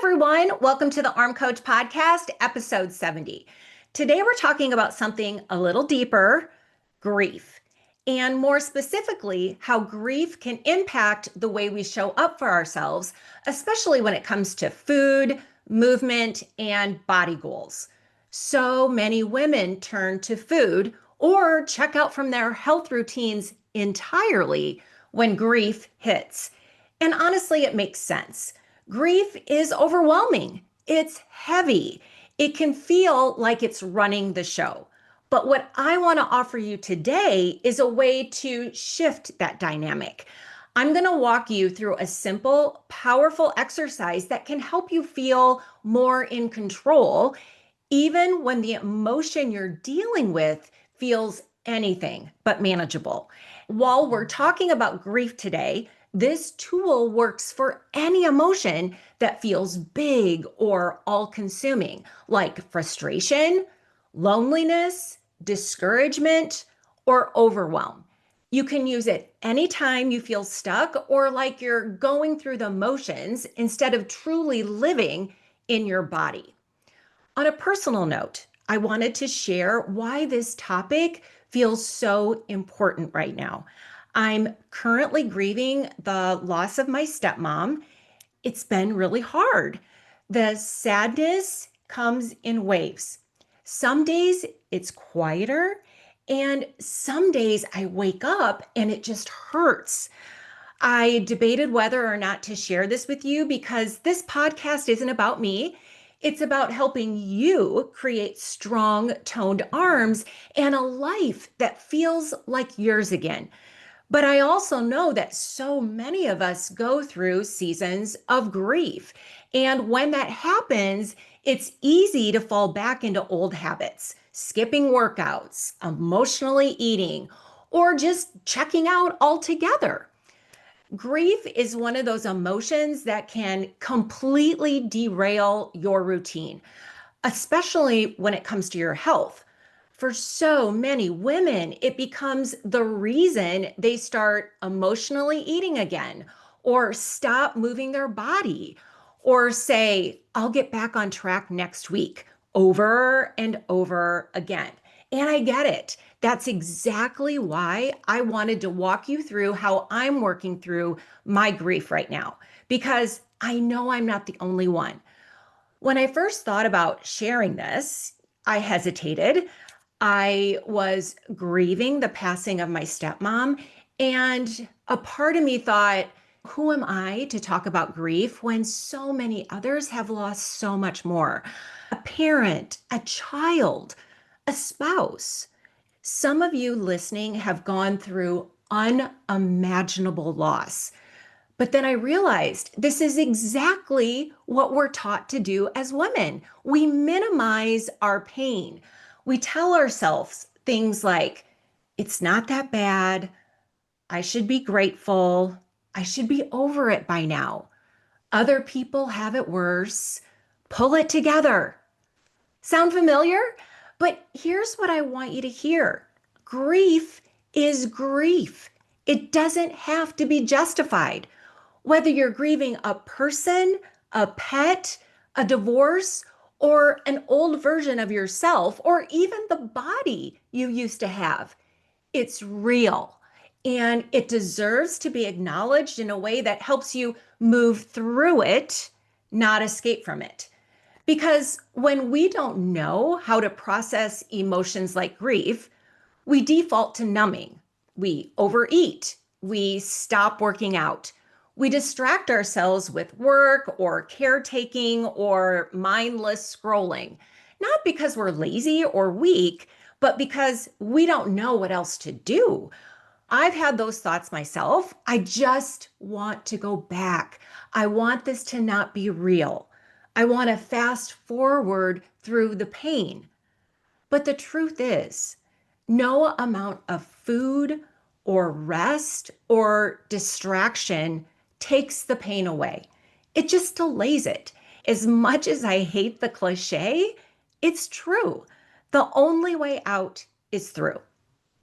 Everyone. Welcome to the Arm Coach Podcast, episode 70. Today, we're talking about something a little deeper, grief, and more specifically, how grief can impact the way we show up for ourselves, especially when it comes to food, movement, and body goals. So many women turn to food or check out from their health routines entirely when grief hits. And honestly, it makes sense. Grief is overwhelming. It's heavy. It can feel like it's running the show. But what I want to offer you today is a way to shift that dynamic. I'm going to walk you through a simple, powerful exercise that can help you feel more in control, even when the emotion you're dealing with feels anything but manageable. While we're talking about grief today, this tool works for any emotion that feels big or all-consuming, like frustration, loneliness, discouragement, or overwhelm. You can use it anytime you feel stuck or like you're going through the motions instead of truly living in your body. On a personal note, I wanted to share why this topic feels so important right now. I'm currently grieving the loss of my stepmom. It's been really hard. The sadness comes in waves. Some days it's quieter, and some days I wake up and it just hurts. I debated whether or not to share this with you because this podcast isn't about me. It's about helping you create strong, toned arms and a life that feels like yours again. But I also know that so many of us go through seasons of grief. And when that happens, it's easy to fall back into old habits, skipping workouts, emotionally eating, or just checking out altogether. Grief is one of those emotions that can completely derail your routine, especially when it comes to your health. For so many women, it becomes the reason they start emotionally eating again, or stop moving their body, or say, I'll get back on track next week, over and over again. And I get it. That's exactly why I wanted to walk you through how I'm working through my grief right now, because I know I'm not the only one. When I first thought about sharing this, I hesitated. I was grieving the passing of my stepmom, and a part of me thought, who am I to talk about grief when so many others have lost so much more? A parent, a child, a spouse. Some of you listening have gone through unimaginable loss. But then I realized this is exactly what we're taught to do as women. We minimize our pain. We tell ourselves things like, it's not that bad. I should be grateful. I should be over it by now. Other people have it worse. Pull it together. Sound familiar? But here's what I want you to hear. Grief is grief. It doesn't have to be justified. Whether you're grieving a person, a pet, a divorce, or an old version of yourself, or even the body you used to have, it's real. And it deserves to be acknowledged in a way that helps you move through it, not escape from it. Because when we don't know how to process emotions like grief, we default to numbing. We overeat. We stop working out. We distract ourselves with work or caretaking or mindless scrolling, not because we're lazy or weak, but because we don't know what else to do. I've had those thoughts myself. I just want to go back. I want this to not be real. I want to fast forward through the pain. But the truth is, no amount of food or rest or distraction takes the pain away. It just delays it. As much as I hate the cliche, it's true. The only way out is through.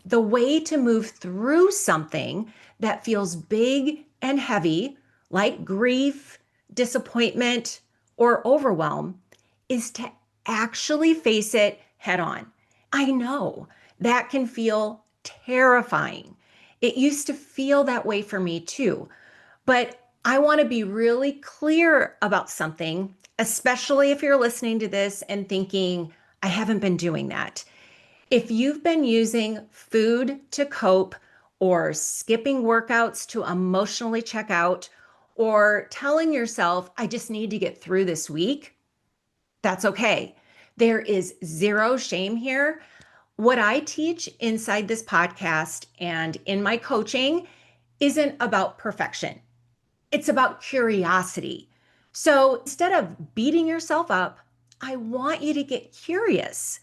The way to move through something that feels big and heavy, like grief, disappointment, or overwhelm is to actually face it head on. I know that can feel terrifying. It used to feel that way for me too. But I want to be really clear about something, especially if you're listening to this and thinking, I haven't been doing that. If you've been using food to cope, or skipping workouts to emotionally check out, or telling yourself, I just need to get through this week, that's okay. There is zero shame here. What I teach inside this podcast and in my coaching isn't about perfection. It's about curiosity. So instead of beating yourself up, I want you to get curious.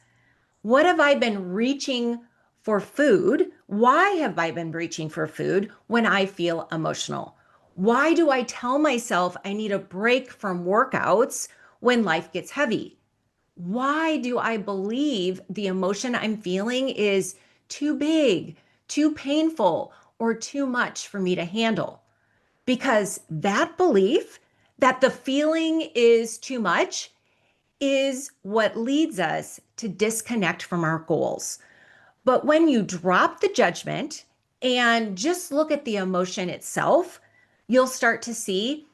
What have I been reaching for food? Why have I been reaching for food when I feel emotional? Why do I tell myself I need a break from workouts when life gets heavy? Why do I believe the emotion I'm feeling is too big, too painful, or too much for me to handle? Because that belief that the feeling is too much is what leads us to disconnect from our goals. But when you drop the judgment and just look at the emotion itself, you'll start to see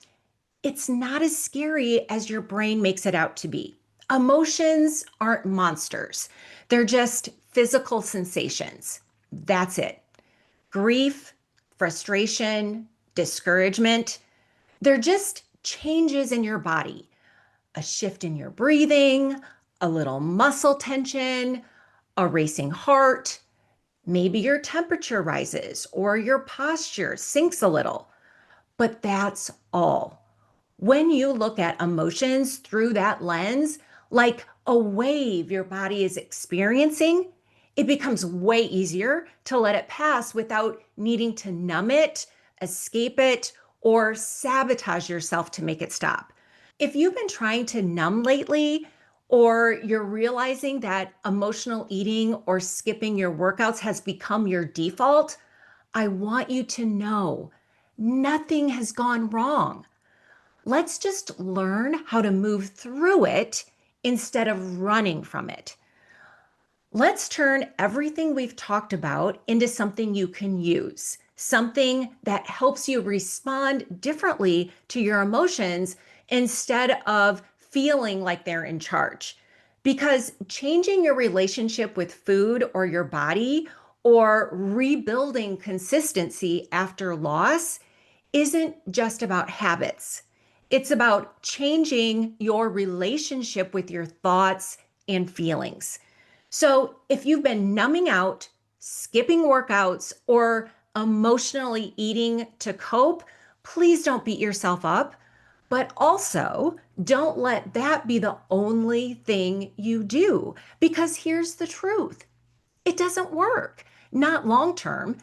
it's not as scary as your brain makes it out to be. Emotions aren't monsters, they're just physical sensations. That's it. Grief, frustration, discouragement, they're just changes in your body, a shift in your breathing, a little muscle tension, a racing heart. Maybe your temperature rises or your posture sinks a little, but that's all. When you look at emotions through that lens, like a wave your body is experiencing, it becomes way easier to let it pass without needing to numb it, escape it, or sabotage yourself to make it stop. If you've been trying to numb lately, or you're realizing that emotional eating or skipping your workouts has become your default, I want you to know nothing has gone wrong. Let's just learn how to move through it instead of running from it. Let's turn everything we've talked about into something you can use, something that helps you respond differently to your emotions instead of feeling like they're in charge. Because changing your relationship with food or your body, or rebuilding consistency after loss, isn't just about habits. It's about changing your relationship with your thoughts and feelings. So if you've been numbing out, skipping workouts, or emotionally eating to cope, please don't beat yourself up. But also, don't let that be the only thing you do. Because here's the truth, it doesn't work, not long term.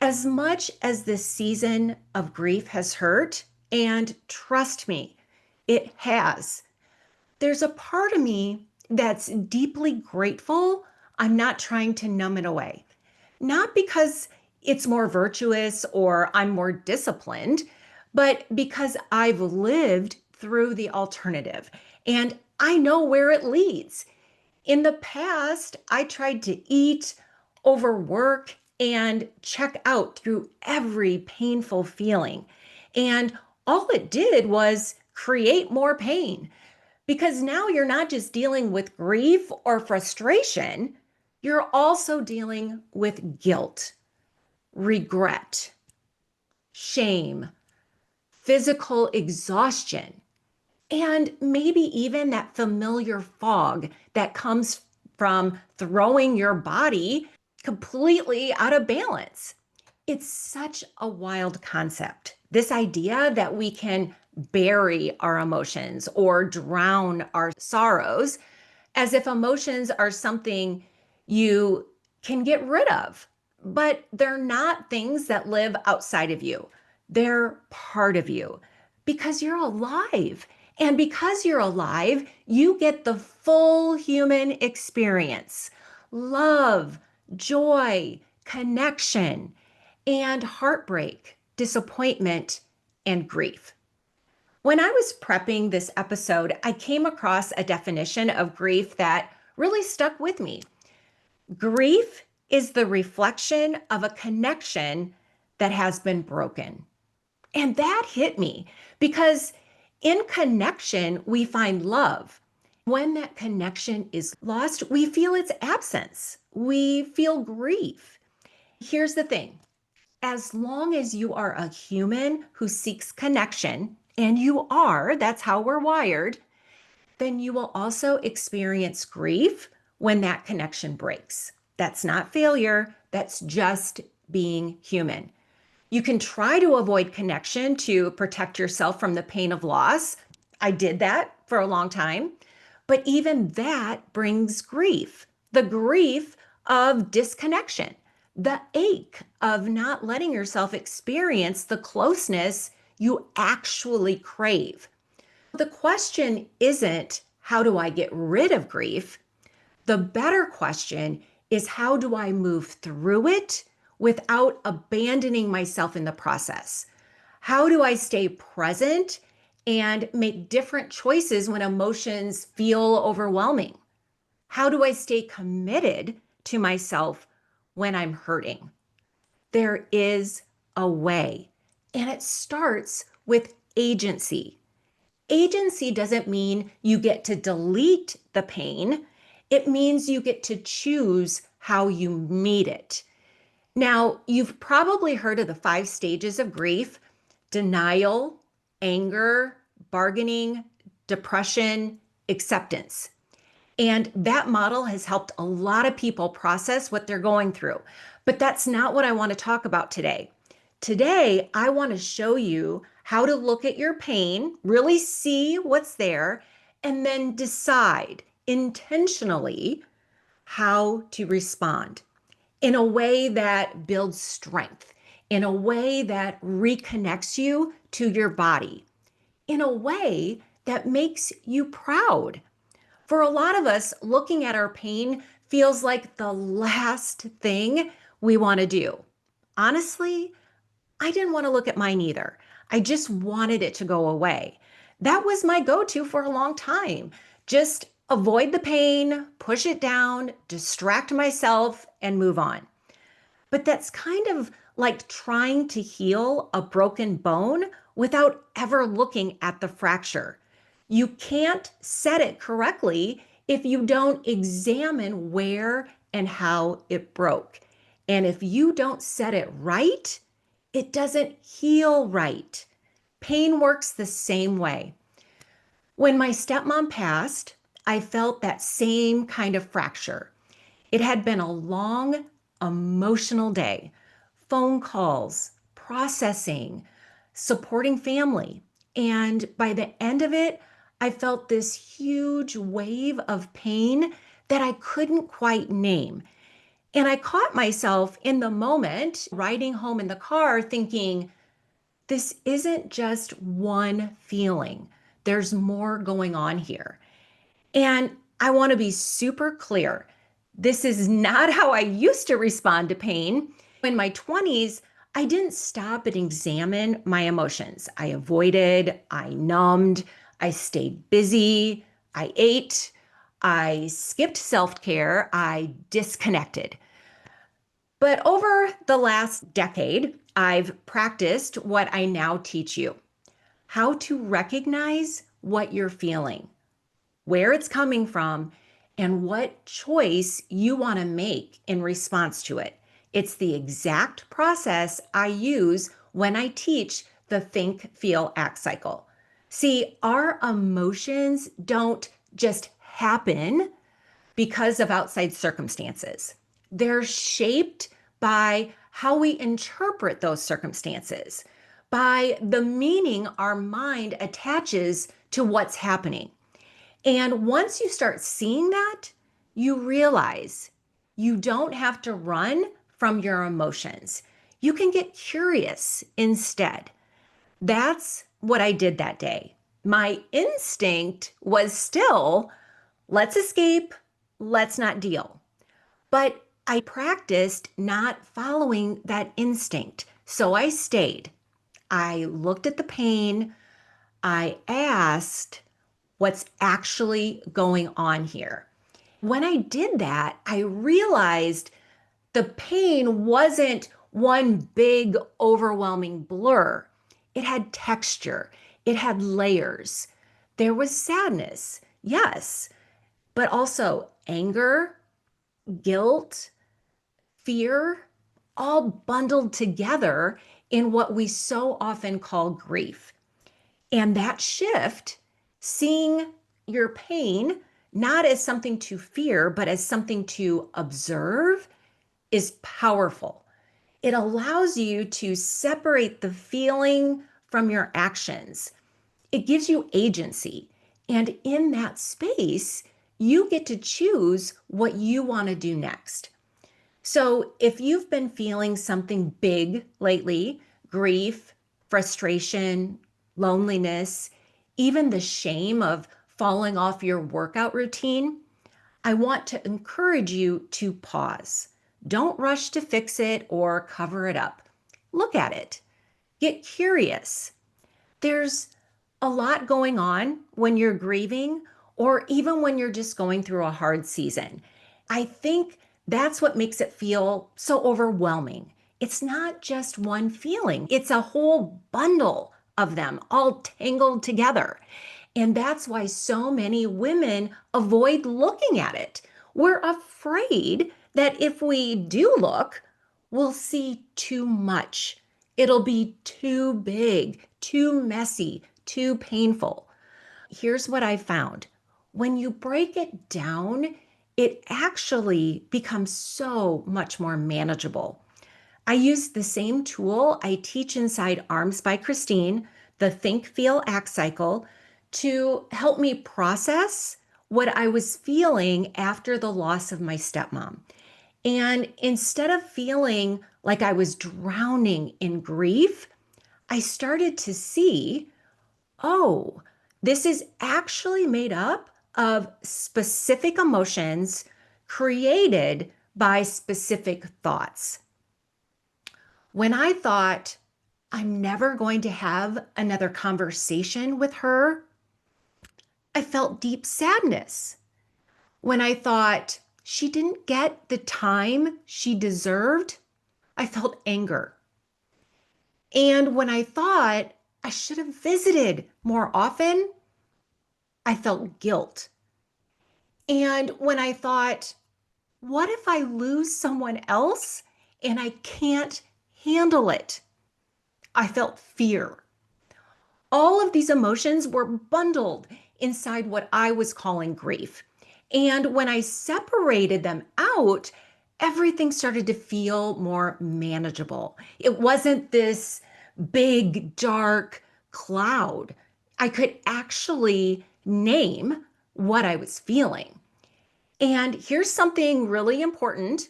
As much as this season of grief has hurt, and trust me, it has, there's a part of me that's deeply grateful I'm not trying to numb it away. Not because it's more virtuous or I'm more disciplined, but because I've lived through the alternative and I know where it leads. In the past, I tried to eat, overwork, and check out through every painful feeling. And all it did was create more pain, because now you're not just dealing with grief or frustration, you're also dealing with guilt, regret, shame, physical exhaustion, and maybe even that familiar fog that comes from throwing your body completely out of balance. It's such a wild concept. This idea that we can bury our emotions or drown our sorrows, as if emotions are something you can get rid of. But they're not things that live outside of you. They're part of you because you're alive. And because you're alive, you get the full human experience: love, joy, connection, and heartbreak, disappointment, and grief. When I was prepping this episode, I came across a definition of grief that really stuck with me. Grief is the reflection of a connection that has been broken. And that hit me because in connection, we find love. When that connection is lost, we feel its absence. We feel grief. Here's the thing, as long as you are a human who seeks connection, and you are, that's how we're wired, then you will also experience grief when that connection breaks. That's not failure, that's just being human. You can try to avoid connection to protect yourself from the pain of loss. I did that for a long time. But even that brings grief, the grief of disconnection, the ache of not letting yourself experience the closeness you actually crave. The question isn't, how do I get rid of grief? The better question is, how do I move through it without abandoning myself in the process? How do I stay present and make different choices when emotions feel overwhelming? How do I stay committed to myself when I'm hurting? There is a way, and it starts with agency. Agency doesn't mean you get to delete the pain. It means you get to choose how you meet it. Now, you've probably heard of the 5 stages of grief: denial, anger, bargaining, depression, acceptance. And that model has helped a lot of people process what they're going through. But that's not what I want to talk about today. Today, I want to show you how to look at your pain, really see what's there, and then decide intentionally how to respond in a way that builds strength, in a way that reconnects you to your body, in a way that makes you proud. For a lot of us, looking at our pain feels like the last thing we want to do. Honestly, I didn't want to look at mine either. I just wanted it to go away. That was my go-to for a long time. Just avoid the pain, push it down, distract myself, and move on. But that's kind of like trying to heal a broken bone without ever looking at the fracture. You can't set it correctly if you don't examine where and how it broke. And if you don't set it right, it doesn't heal right. Pain works the same way. When my stepmom passed, I felt that same kind of fracture. It had been a long, emotional day. Phone calls, processing, supporting family. And by the end of it, I felt this huge wave of pain that I couldn't quite name. And I caught myself in the moment riding home in the car thinking, this isn't just one feeling. There's more going on here. And I want to be super clear. This is not how I used to respond to pain. In my 20s, I didn't stop and examine my emotions. I avoided, I numbed, I stayed busy, I ate, I skipped self-care, I disconnected. But over the last decade, I've practiced what I now teach you: how to recognize what you're feeling, where it's coming from, and what choice you want to make in response to it. It's the exact process I use when I teach the think, feel, act cycle. See, our emotions don't just happen because of outside circumstances. They're shaped by how we interpret those circumstances, by the meaning our mind attaches to what's happening. And once you start seeing that, you realize you don't have to run from your emotions. You can get curious instead. That's what I did that day. My instinct was still, let's escape, let's not deal. But I practiced not following that instinct. So I stayed. I looked at the pain. I asked what's actually going on here. When I did that, I realized the pain wasn't one big, overwhelming blur. It had texture, it had layers. There was sadness, yes, but also anger, guilt, fear, all bundled together in what we so often call grief. And that shift, seeing your pain not as something to fear, but as something to observe, is powerful. It allows you to separate the feeling from your actions. It gives you agency. And in that space, you get to choose what you want to do next. So if you've been feeling something big lately, grief, frustration, loneliness, even the shame of falling off your workout routine, I want to encourage you to pause. Don't rush to fix it or cover it up. Look at it. Get curious. There's a lot going on when you're grieving, or even when you're just going through a hard season. I think that's what makes it feel so overwhelming. It's not just one feeling, it's a whole bundle of them all tangled together. And that's why so many women avoid looking at it. We're afraid that if we do look, we'll see too much. It'll be too big, too messy, too painful. Here's what I found. When you break it down, it actually becomes so much more manageable. I use the same tool I teach inside Arms by Kristine, the Think, Feel, Act cycle, to help me process what I was feeling after the loss of my stepmom. And instead of feeling like I was drowning in grief, I started to see, oh, this is actually made up of specific emotions created by specific thoughts. When I thought, I'm never going to have another conversation with her, I felt deep sadness. When I thought she didn't get the time she deserved, I felt anger. And when I thought I should have visited more often, I felt guilt. And when I thought, what if I lose someone else and I can't handle it? I felt fear. All of these emotions were bundled inside what I was calling grief. And when I separated them out, everything started to feel more manageable. It wasn't this big, dark cloud. I could actually name what I was feeling. And here's something really important.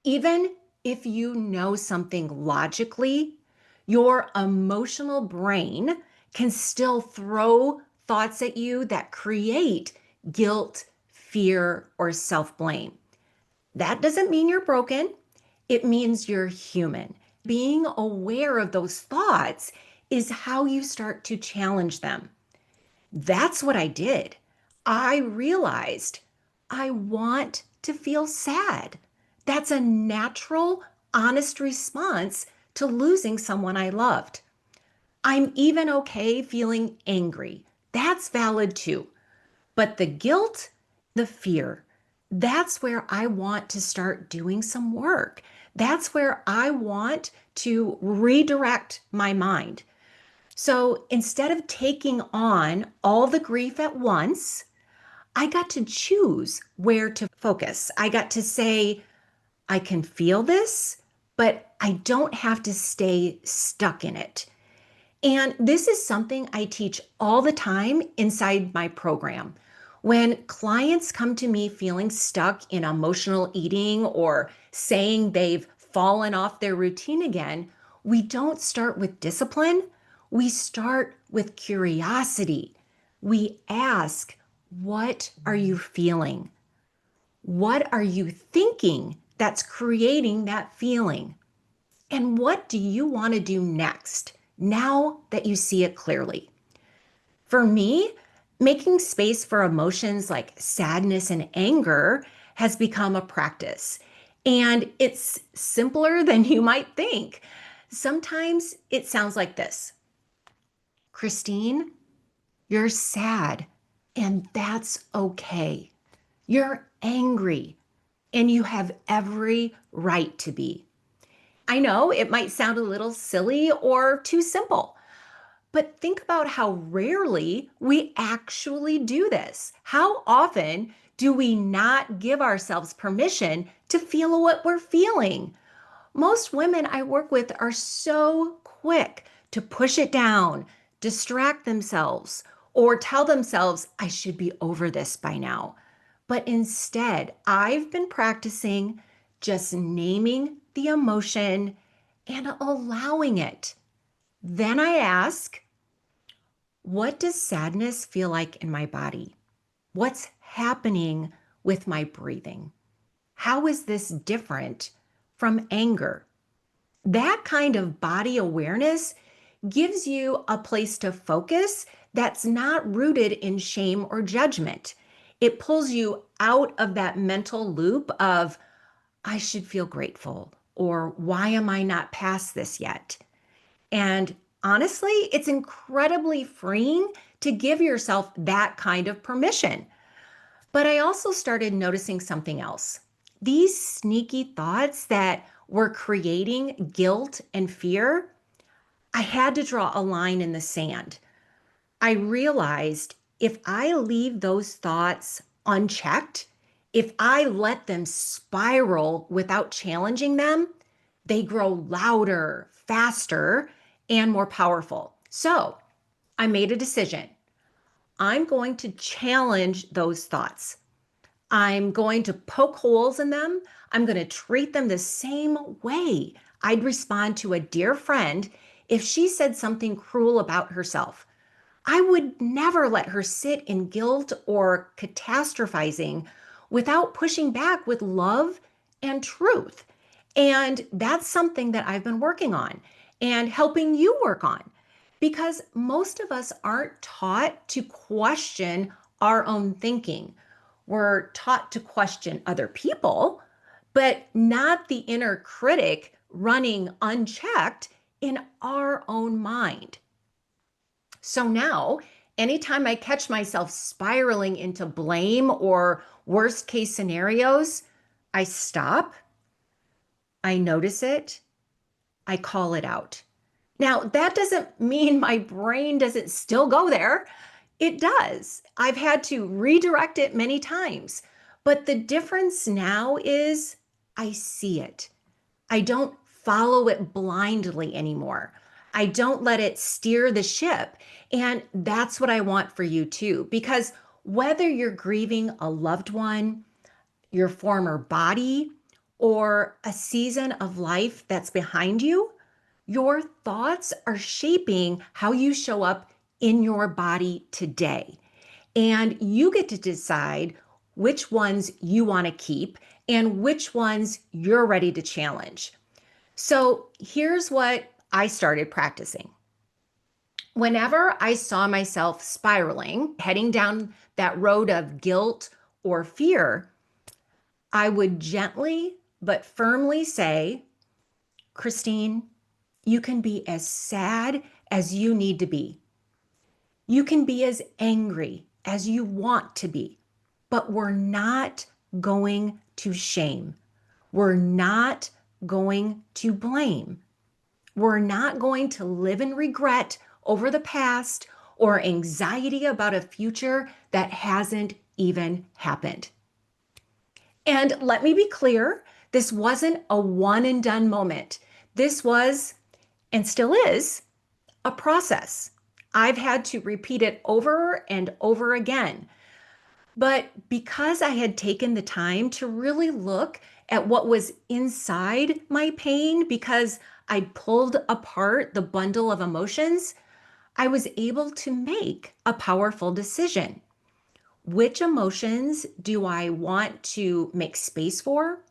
Even if you know something logically, your emotional brain can still throw thoughts at you that create guilt, fear, or self-blame. That doesn't mean you're broken. It means you're human. Being aware of those thoughts is how you start to challenge them. That's what I did. I realized I want to feel sad. That's a natural, honest response to losing someone I loved. I'm even okay feeling angry. That's valid too. But the guilt, the fear, that's where I want to start doing some work. That's where I want to redirect my mind. So instead of taking on all the grief at once, I got to choose where to focus. I got to say, I can feel this, but I don't have to stay stuck in it. And this is something I teach all the time inside my program. When clients come to me feeling stuck in emotional eating or saying they've fallen off their routine again, we don't start with discipline. We start with curiosity. We ask, what are you feeling? What are you thinking that's creating that feeling? And what do you want to do next, now that you see it clearly? For me, making space for emotions like sadness and anger has become a practice. And it's simpler than you might think. Sometimes it sounds like this: Kristine, you're sad, and that's okay. You're angry, and you have every right to be. I know it might sound a little silly or too simple, but think about how rarely we actually do this. How often do we not give ourselves permission to feel what we're feeling? Most women I work with are so quick to push it down, distract themselves, or tell themselves, I should be over this by now. But instead, I've been practicing just naming the emotion and allowing it. Then I ask, what does sadness feel like in my body? What's happening with my breathing? How is this different from anger? That kind of body awareness gives you a place to focus that's not rooted in shame or judgment. It pulls you out of that mental loop of, I should feel grateful, or why am I not past this yet? And honestly, it's incredibly freeing to give yourself that kind of permission. But I also started noticing something else. These sneaky thoughts that were creating guilt and fear, I had to draw a line in the sand. I realized if I leave those thoughts unchecked, if I let them spiral without challenging them, they grow louder, faster, and more powerful. So I made a decision. I'm going to challenge those thoughts. I'm going to poke holes in them. I'm going to treat them the same way I'd respond to a dear friend if she said something cruel about herself. I would never let her sit in guilt or catastrophizing without pushing back with love and truth. And that's something that I've been working on and helping you work on, because most of us aren't taught to question our own thinking. We're taught to question other people, but not the inner critic running unchecked in our own mind. So now, anytime I catch myself spiraling into blame or worst case scenarios, I stop, I notice it, I call it out. Now, that doesn't mean my brain doesn't still go there. It does. I've had to redirect it many times. But the difference now is I see it. I don't follow it blindly anymore. I don't let it steer the ship. And that's what I want for you too. Because whether you're grieving a loved one, your former body, or a season of life that's behind you, your thoughts are shaping how you show up in your body today. And you get to decide which ones you want to keep and which ones you're ready to challenge. So here's what I started practicing. Whenever I saw myself spiraling, heading down that road of guilt or fear, I would gently but firmly say, Kristine, you can be as sad as you need to be. You can be as angry as you want to be, but we're not going to shame. We're not going to blame. We're not going to live in regret over the past or anxiety about a future that hasn't even happened. And let me be clear, this wasn't a one and done moment. This was, and still is, a process. I've had to repeat it over and over again. But because I had taken the time to really look at what was inside my pain, because I'd pulled apart the bundle of emotions, I was able to make a powerful decision. Which emotions do I want to make space for?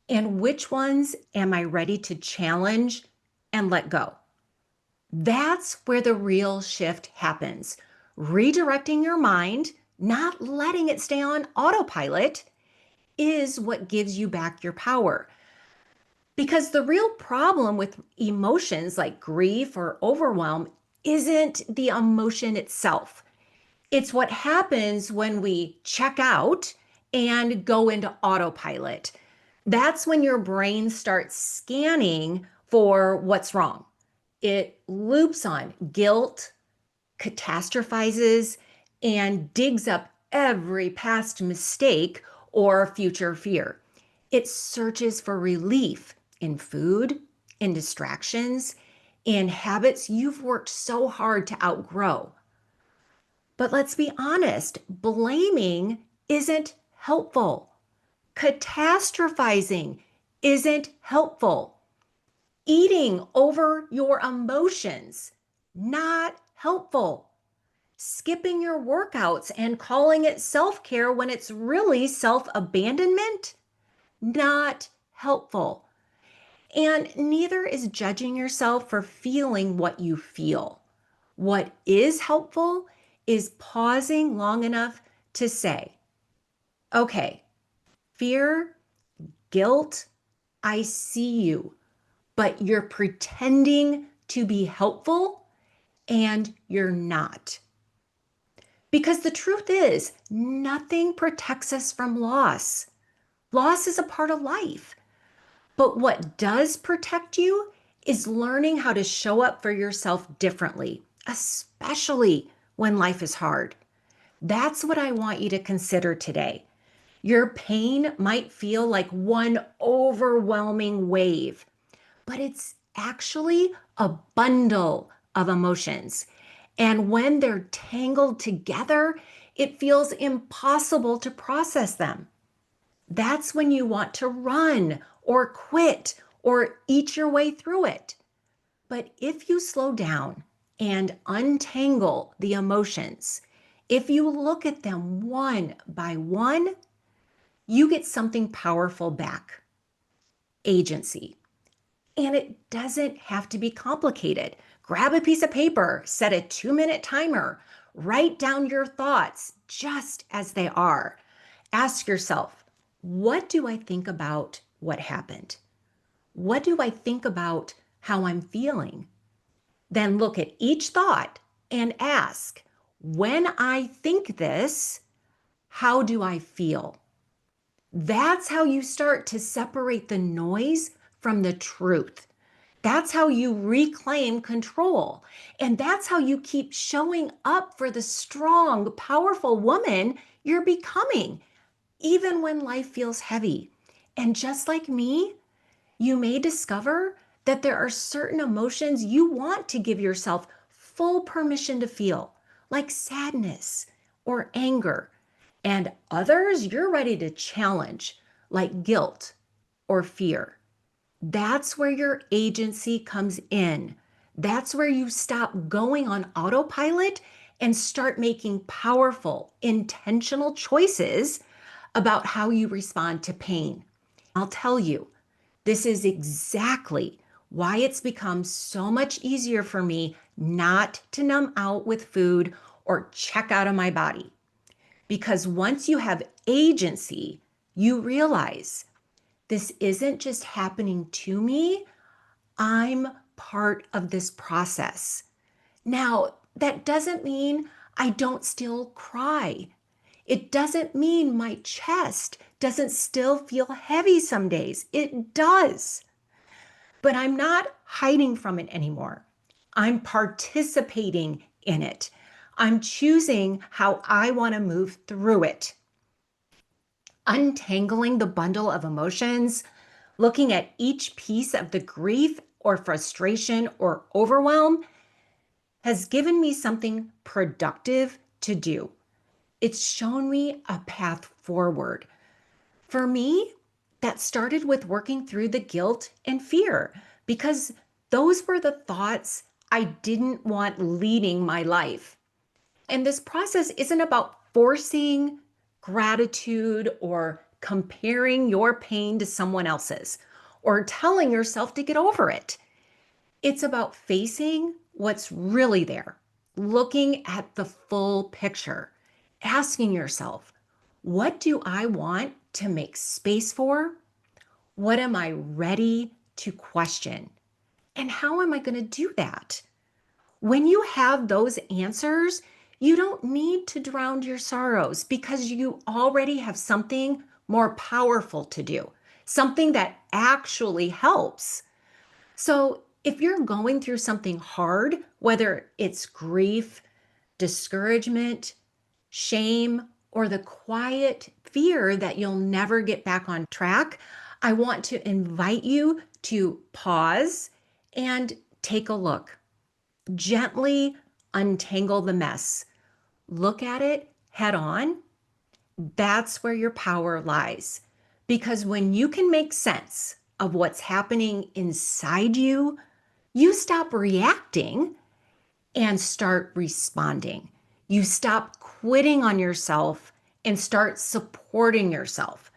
And which ones am I ready to challenge and let go? That's where the real shift happens. redirecting your mind, not letting it stay on autopilot, is what gives you back your power. Because the real problem with emotions like grief or overwhelm isn't the emotion itself. It's what happens when we check out and go into autopilot. That's when your brain starts scanning for what's wrong. It loops on guilt, catastrophizes, and digs up every past mistake or future fear. It searches for relief in food, in distractions, in habits you've worked so hard to outgrow. But let's be honest, blaming isn't helpful. Catastrophizing isn't helpful. Eating over your emotions, not helpful. Skipping your workouts and calling it self-care when it's really self-abandonment, not helpful. And neither is judging yourself for feeling what you feel. What is helpful is pausing long enough to say, okay, fear, guilt, I see you, but you're pretending to be helpful and you're not. Because the truth is, nothing protects us from loss. Loss is a part of life. But what does protect you is learning how to show up for yourself differently, especially when life is hard. That's what I want you to consider today. Your pain might feel like one overwhelming wave, but it's actually a bundle of emotions. And when they're tangled together, it feels impossible to process them. That's when you want to run or quit or eat your way through it. But if you slow down and untangle the emotions, if you look at them one by one, you get something powerful back: agency. And it doesn't have to be complicated. Grab a piece of paper, set a 2-minute timer, write down your thoughts just as they are. Ask yourself, what do I think about what happened? What do I think about how I'm feeling? Then look at each thought and ask, when I think this, how do I feel? That's how you start to separate the noise from the truth. That's how you reclaim control. And that's how you keep showing up for the strong, powerful woman you're becoming, even when life feels heavy. And just like me, you may discover that there are certain emotions you want to give yourself full permission to feel, like sadness or anger, and others you're ready to challenge, like guilt or fear. That's where your agency comes in. That's where you stop going on autopilot and start making powerful, intentional choices about how you respond to pain. I'll tell you, this is exactly why it's become so much easier for me not to numb out with food or check out of my body. Because once you have agency, you realize this isn't just happening to me, I'm part of this process. Now, that doesn't mean I don't still cry. It doesn't mean my chest doesn't still feel heavy some days. It does. But I'm not hiding from it anymore. I'm participating in it. I'm choosing how I want to move through it. Untangling the bundle of emotions, looking at each piece of the grief or frustration or overwhelm has given me something productive to do. It's shown me a path forward. For me, that started with working through the guilt and fear because those were the thoughts I didn't want leading my life. And this process isn't about forcing gratitude or comparing your pain to someone else's or telling yourself to get over it. It's about facing what's really there, looking at the full picture, asking yourself, what do I want to make space for? What am I ready to question? And how am I going to do that? When you have those answers, you don't need to drown your sorrows because you already have something more powerful to do, something that actually helps. So if you're going through something hard, whether it's grief, discouragement, shame, or the quiet fear that you'll never get back on track, I want to invite you to pause and take a look. Gently untangle the mess. Look at it head on. That's where your power lies. Because when you can make sense of what's happening inside you, you stop reacting and start responding. You stop quitting on yourself and start supporting yourself.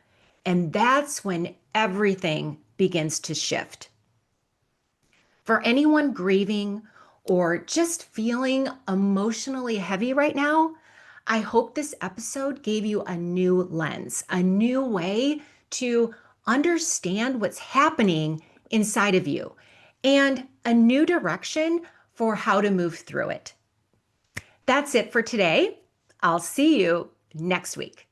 And that's when everything begins to shift. For anyone grieving or just feeling emotionally heavy right now, I hope this episode gave you a new lens, a new way to understand what's happening inside of you, and a new direction for how to move through it. That's it for today. I'll see you next week.